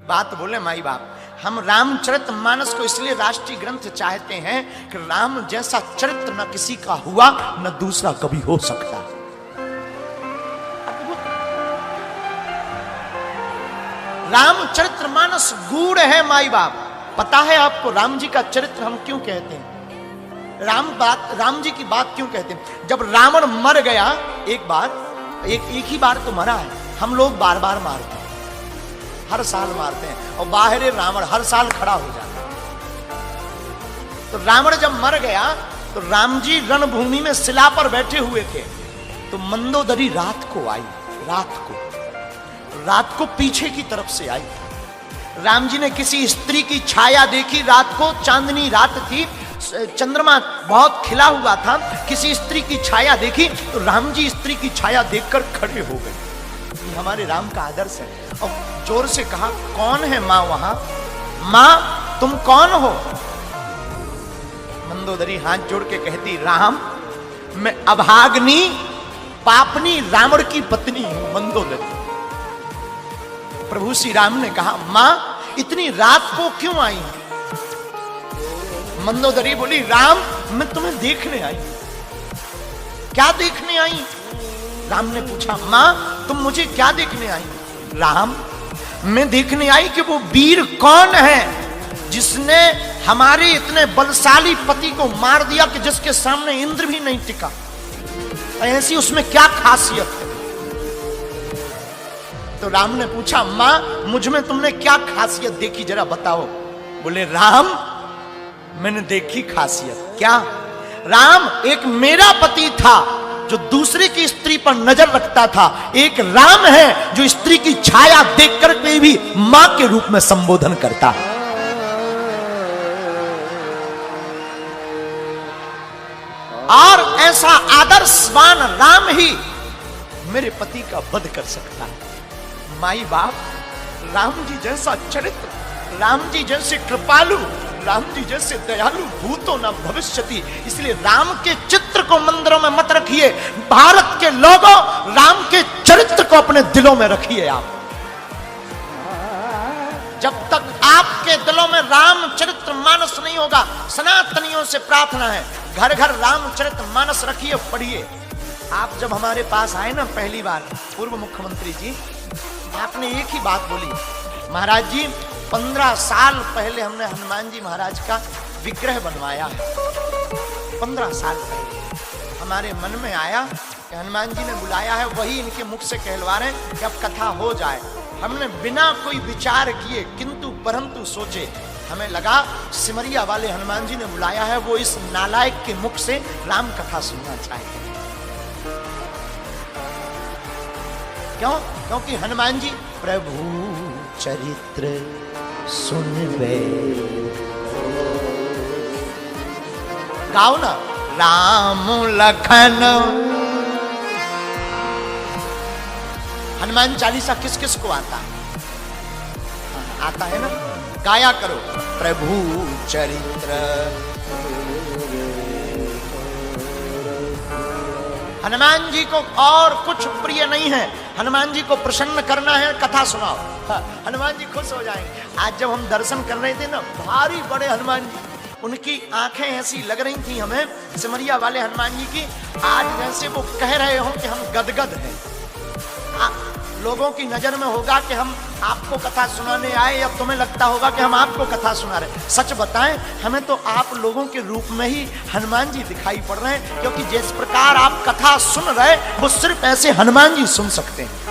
बात बोले माई बाप, हम रामचरितमानस को इसलिए राष्ट्रीय ग्रंथ चाहते हैं कि राम जैसा चरित्र न किसी का हुआ न दूसरा कभी हो सकता। रामचरितमानस गूढ़ है माई बाप। पता है आपको राम जी का चरित्र हम क्यों कहते हैं? राम जी की बात क्यों कहते हैं? जब रावण मर गया एक बार, एक ही बार तो मरा है, हम लोग बार बार मारते हैं, हर साल मारते हैं, और बाहर रावण हर साल खड़ा हो जाता है। तो रावण जब मर गया तो राम जी रणभूमि में शिला पर बैठे हुए थे, तो मंदोदरी रात को पीछे की तरफ से आई। राम जी ने किसी स्त्री की छाया देखी, रात को चांदनी रात थी, चंद्रमा बहुत खिला हुआ था, किसी स्त्री की छाया देखी तो राम जी स्त्री की छाया देखकर खड़े हो गए। ये हमारे राम का आदर्श है। और जोर से कहा, कौन है मां वहां? मां तुम कौन हो? मंदोदरी हाथ जोड़ के कहती, राम मैं अभाग्नि पापनी रावण की पत्नी हूं। मंदोदरी, प्रभु श्री राम ने कहा, मां इतनी रात को क्यों आई है? मंदोदरी बोली, राम मैं तुम्हें देखने आई। क्या देखने आई? राम ने पूछा, मां तुम मुझे क्या देखने आई? राम मैं देखने आई कि वो वीर कौन है जिसने हमारे इतने बलशाली पति को मार दिया कि जिसके सामने इंद्र भी नहीं टिका। ऐसी उसमें क्या खासियत है? तो राम ने पूछा, मां मुझ में तुमने क्या खासियत देखी जरा बताओ। बोले, राम मैंने देखी खासियत क्या? राम एक मेरा पति था जो दूसरे की स्त्री पर नजर रखता था, एक राम है जो स्त्री की छाया देखकर के भी मां के रूप में संबोधन करता है। और ऐसा आदर्शवान राम ही मेरे पति का वध कर सकता है। माई बाप, राम जी जैसा चरित्र, राम जी जैसे कृपालु, राम जी जैसे दयालु भूतो न भविष्यति। इसलिए राम के चित्र को मंदिरों में मत रखिए, भारत के लोगों राम के चरित्र को अपने दिलों में रखिए। आप जब तक आपके दिलों में रामचरितमानस नहीं होगा, सनातनियों से प्रार्थना है घर घर रामचरितमानस रखिए, पढ़िए। आप जब हमारे पास आए ना पहली बार, पूर्व मुख्यमंत्री जी, आपने एक ही बात बोली, महाराज जी 15 साल पहले हमने हनुमान जी महाराज का विग्रह बनवाया है। 15 साल पहले हमारे मन में आया कि हनुमान जी ने बुलाया है, वही इनके मुख से कहलवा रहे हैं कि अब कथा हो जाए। हमने बिना कोई विचार किए किंतु परंतु सोचे, हमें लगा सिमरिया वाले हनुमान जी ने बुलाया है, वो इस नालायक के मुख से राम कथा सुनना चाहते हैं। क्यों? क्योंकि हनुमान जी प्रभु चरित्र सुनबे, गाओ ना, राम लखन। हनुमान चालीसा किस किस को आता है? आता है ना, गाया करो, प्रभु चरित्र। हनुमान जी को और कुछ प्रिय नहीं है, हनुमान जी को प्रसन्न करना है, कथा सुनाओ, हनुमान जी खुश हो जाएंगे। आज जब हम दर्शन कर रहे थे ना, भारी बड़े हनुमान जी, उनकी आंखें ऐसी लग रही थी हमें सिमरिया वाले हनुमान जी की, आज जैसे वो कह रहे हो कि हम गदगद हैं। लोगों की नजर में होगा कि हम आपको कथा सुनाने आए, या तुम्हें लगता होगा कि हम आपको कथा सुना रहे। सच बताएं, हमें तो आप लोगों के रूप में ही हनुमान जी दिखाई पड़ रहे हैं, क्योंकि जिस प्रकार आप कथा सुन रहे वो सिर्फ ऐसे हनुमान जी सुन सकते हैं।